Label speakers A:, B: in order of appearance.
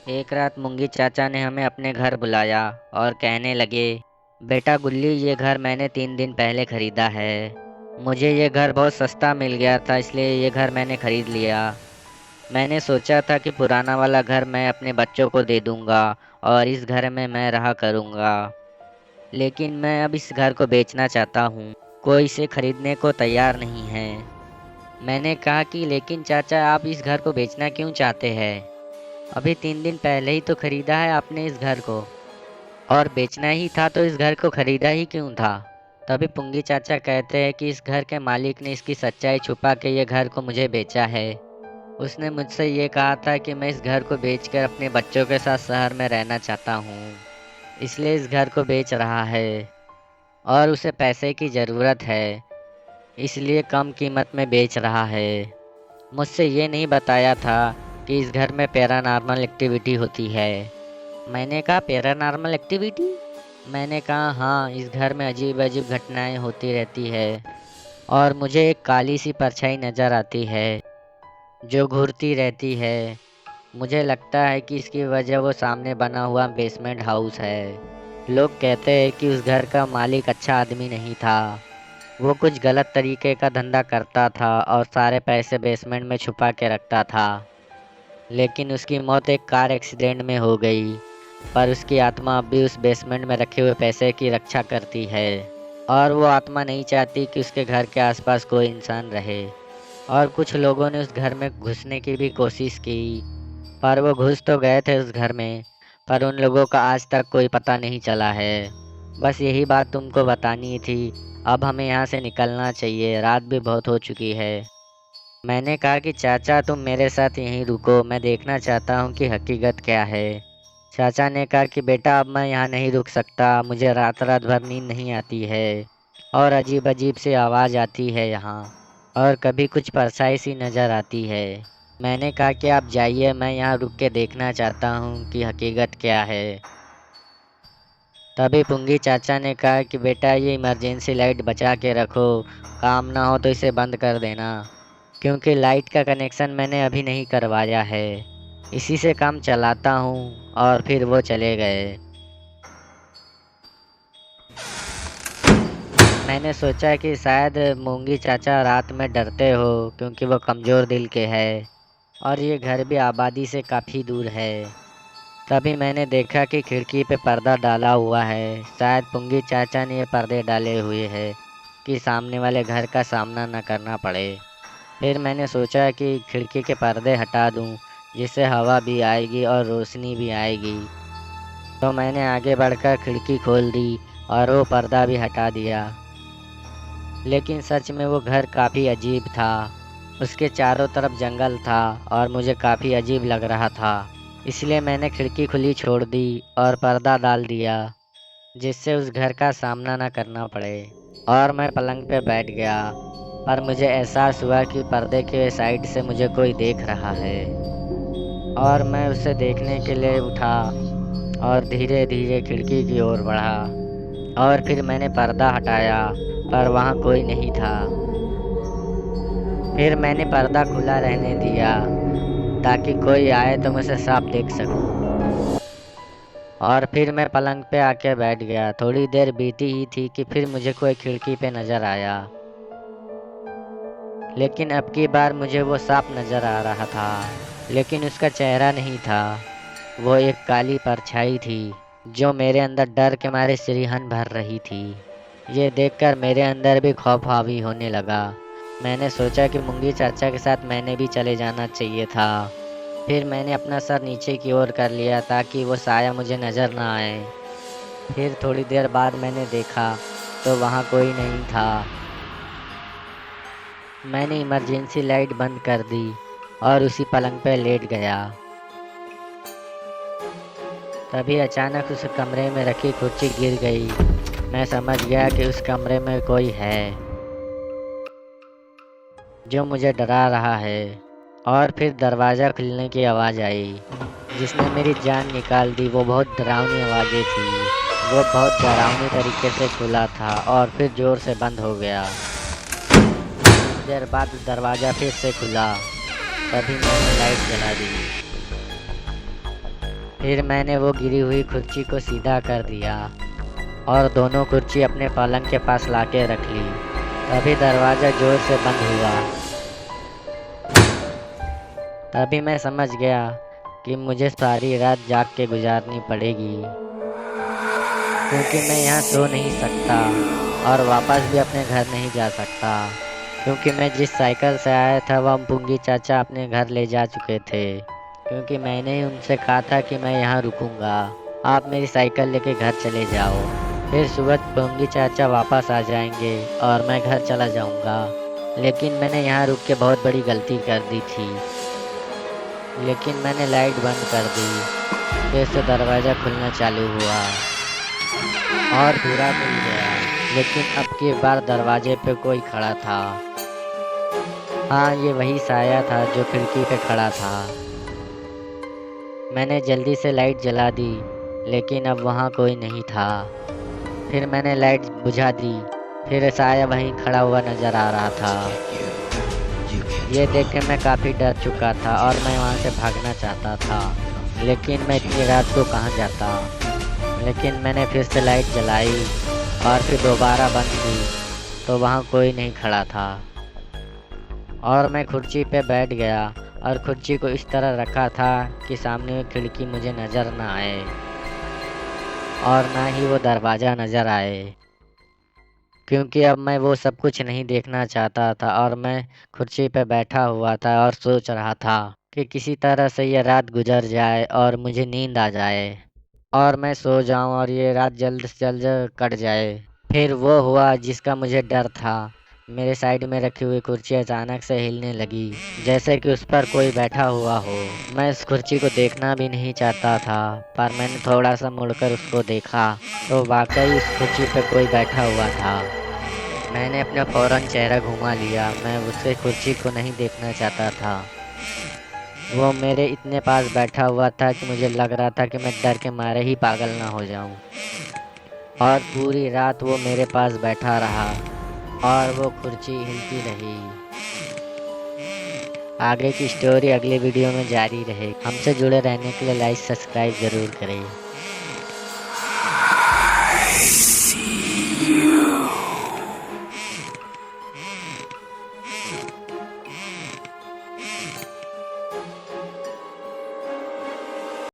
A: एक रात मुंगी चाचा ने हमें अपने घर बुलाया और कहने लगे, बेटा गुल्ली, ये घर मैंने 3 दिन पहले खरीदा है। मुझे ये घर बहुत सस्ता मिल गया था, इसलिए ये घर मैंने खरीद लिया। मैंने सोचा था कि पुराना वाला घर मैं अपने बच्चों को दे दूंगा और इस घर में मैं रहा करूंगा। लेकिन मैं अब इस घर को बेचना चाहता हूँ। कोई इसे खरीदने को तैयार नहीं है। मैंने कहा कि लेकिन चाचा, आप इस घर को बेचना क्यों चाहते हैं? अभी 3 दिन पहले ही तो खरीदा है आपने इस घर को, और बेचना ही था तो इस घर को खरीदा ही क्यों था? तभी पुंगी चाचा कहते हैं कि इस घर के मालिक ने इसकी सच्चाई छुपा के ये घर को मुझे बेचा है। उसने मुझसे ये कहा था कि मैं इस घर को बेचकर अपने बच्चों के साथ शहर में रहना चाहता हूँ, इसलिए इस घर को बेच रहा है। और उसे पैसे की ज़रूरत है, इसलिए कम कीमत में बेच रहा है। मुझसे ये नहीं बताया था कि इस घर में पैरानॉर्मल एक्टिविटी होती है। मैंने कहा, पैरानॉर्मल एक्टिविटी? मैंने कहा हाँ, इस घर में अजीब अजीब घटनाएं होती रहती है और मुझे एक काली सी परछाई नज़र आती है जो घूरती रहती है। मुझे लगता है कि इसकी वजह वो सामने बना हुआ बेसमेंट हाउस है। लोग कहते हैं कि उस घर का मालिक अच्छा आदमी नहीं था। वो कुछ गलत तरीके का धंधा करता था और सारे पैसे बेसमेंट में छुपा के रखता था। लेकिन उसकी मौत एक कार एक्सीडेंट में हो गई, पर उसकी आत्मा अब भी उस बेसमेंट में रखे हुए पैसे की रक्षा करती है। और वो आत्मा नहीं चाहती कि उसके घर के आसपास कोई इंसान रहे। और कुछ लोगों ने उस घर में घुसने की भी कोशिश की, पर वो घुस तो गए थे उस घर में, पर उन लोगों का आज तक कोई पता नहीं चला है। बस यही बात तुमको बतानी थी। अब हमें यहाँ से निकलना चाहिए, रात भी बहुत हो चुकी है। मैंने कहा कि चाचा, तुम मेरे साथ यहीं रुको, मैं देखना चाहता हूँ कि हकीकत क्या है। चाचा ने कहा कि बेटा, अब मैं यहाँ नहीं रुक सकता, मुझे रात रात भर नींद नहीं आती है और अजीब अजीब सी आवाज़ आती है यहाँ, और कभी कुछ परछाई सी नज़र आती है। मैंने कहा कि आप जाइए, मैं यहाँ रुक के देखना चाहता हूँ कि हकीकत क्या है। तभी पुंगी चाचा ने कहा कि बेटा, ये इमरजेंसी लाइट बचा के रखो, काम ना हो तो इसे बंद कर देना, क्योंकि लाइट का कनेक्शन मैंने अभी नहीं करवाया है। इसी से काम चलाता हूँ। और फिर वो चले गए। मैंने सोचा कि शायद मूंगी चाचा रात में डरते हो, क्योंकि वो कमज़ोर दिल के हैं और ये घर भी आबादी से काफ़ी दूर है। तभी मैंने देखा कि खिड़की पे पर्दा डाला हुआ है। शायद पुंगी चाचा ने ये पर्दे डाले हुए हैं कि सामने वाले घर का सामना न करना पड़े। फिर मैंने सोचा कि खिड़की के पर्दे हटा दूं, जिससे हवा भी आएगी और रोशनी भी आएगी। तो मैंने आगे बढ़कर खिड़की खोल दी और वो पर्दा भी हटा दिया। लेकिन सच में वो घर काफ़ी अजीब था। उसके चारों तरफ जंगल था और मुझे काफ़ी अजीब लग रहा था। इसलिए मैंने खिड़की खुली छोड़ दी और पर्दा डाल दिया, जिससे उस घर का सामना न करना पड़े। और मैं पलंग पे बैठ गया, पर मुझे एहसास हुआ कि पर्दे के साइड से मुझे कोई देख रहा है। और मैं उसे देखने के लिए उठा और धीरे धीरे खिड़की की ओर बढ़ा। और फिर मैंने पर्दा हटाया, पर वहाँ कोई नहीं था। फिर मैंने पर्दा खुला रहने दिया ताकि कोई आए तो मैं उसे साफ देख सकूं। और फिर मैं पलंग पे आके बैठ गया। थोड़ी देर बीती ही थी कि फिर मुझे कोई खिड़की पे नज़र आया, लेकिन अब की बार मुझे वो साफ नज़र आ रहा था। लेकिन उसका चेहरा नहीं था, वो एक काली परछाई थी जो मेरे अंदर डर के मारे सिरहन भर रही थी। ये देखकर मेरे अंदर भी खौफ हावी होने लगा। मैंने सोचा कि मुंगी चाचा के साथ मैंने भी चले जाना चाहिए था। फिर मैंने अपना सर नीचे की ओर कर लिया ताकि वो साया मुझे नज़र ना आए। फिर थोड़ी देर बाद मैंने देखा तो वहाँ कोई नहीं था। मैंने इमरजेंसी लाइट बंद कर दी और उसी पलंग पर लेट गया। तभी अचानक उस कमरे में रखी कुर्सी गिर गई। मैं समझ गया कि उस कमरे में कोई है जो मुझे डरा रहा है। और फिर दरवाज़ा खुलने की आवाज़ आई, जिसने मेरी जान निकाल दी। वो बहुत डरावनी आवाज़ें थी। वो बहुत डरावनी तरीके से खुला था और फिर ज़ोर से बंद हो गया। कुछ देर बाद दरवाज़ा फिर से खुला। तभी मैंने लाइट जला दी। फिर मैंने वो गिरी हुई कुर्सी को सीधा कर दिया और दोनों कुर्सी अपने पलंग के पास लाके रख ली। तभी दरवाज़ा जोर से बंद हुआ। तभी मैं समझ गया कि मुझे सारी रात जाग के गुजारनी पड़ेगी, क्योंकि मैं यहाँ सो नहीं सकता और वापस भी अपने घर नहीं जा सकता, क्योंकि मैं जिस साइकिल से आया था वह पुंगी चाचा अपने घर ले जा चुके थे, क्योंकि मैंने ही उनसे कहा था कि मैं यहाँ रुकूंगा, आप मेरी साइकिल लेके घर चले जाओ। फिर सुबह पुंगी चाचा वापस आ जाएंगे और मैं घर चला जाऊंगा। लेकिन मैंने यहाँ रुक के बहुत बड़ी गलती कर दी थी। लेकिन मैंने लाइट बंद कर दी। फिर से दरवाज़ा खुलना चालू हुआ और पूरा मिल गया। लेकिन अब की बार दरवाजे पे कोई खड़ा था। हाँ, ये वही साया था जो खिड़की पे खड़ा था। मैंने जल्दी से लाइट जला दी, लेकिन अब वहाँ कोई नहीं था। फिर मैंने लाइट बुझा दी। फिर साया वहीं खड़ा हुआ नज़र आ रहा था। ये देख के मैं काफ़ी डर चुका था और मैं वहाँ से भागना चाहता था, लेकिन मैं इतनी रात को कहाँ जाता। लेकिन मैंने फिर से लाइट जलाई और फिर दोबारा बंद की, तो वहाँ कोई नहीं खड़ा था। और मैं कुर्सी पे बैठ गया और कुर्सी को इस तरह रखा था कि सामने खिड़की मुझे नज़र ना आए और ना ही वो दरवाज़ा नज़र आए, क्योंकि अब मैं वो सब कुछ नहीं देखना चाहता था। और मैं कुर्सी पे बैठा हुआ था और सोच रहा था कि किसी तरह से ये रात गुजर जाए और मुझे नींद आ जाए और मैं सो जाऊं और ये रात जल्द से जल्द कट जाए। फिर वो हुआ जिसका मुझे डर था। मेरे साइड में रखी हुई कुर्सी अचानक से हिलने लगी, जैसे कि उस पर कोई बैठा हुआ हो। मैं उस कुर्सी को देखना भी नहीं चाहता था, पर मैंने थोड़ा सा मुड़कर उसको देखा तो वाकई उस कुर्सी पे कोई बैठा हुआ था। मैंने अपना फौरन चेहरा घुमा लिया। मैं उसके कुर्सी को नहीं देखना चाहता था। वो मेरे इतने पास बैठा हुआ था कि मुझे लग रहा था कि मैं डर के मारे ही पागल ना हो जाऊं। और पूरी रात वो मेरे पास बैठा रहा और वो कुर्सी हिलती रही। आगे की स्टोरी अगले वीडियो में जारी रहे। हमसे जुड़े रहने के लिए लाइक सब्सक्राइब ज़रूर करें।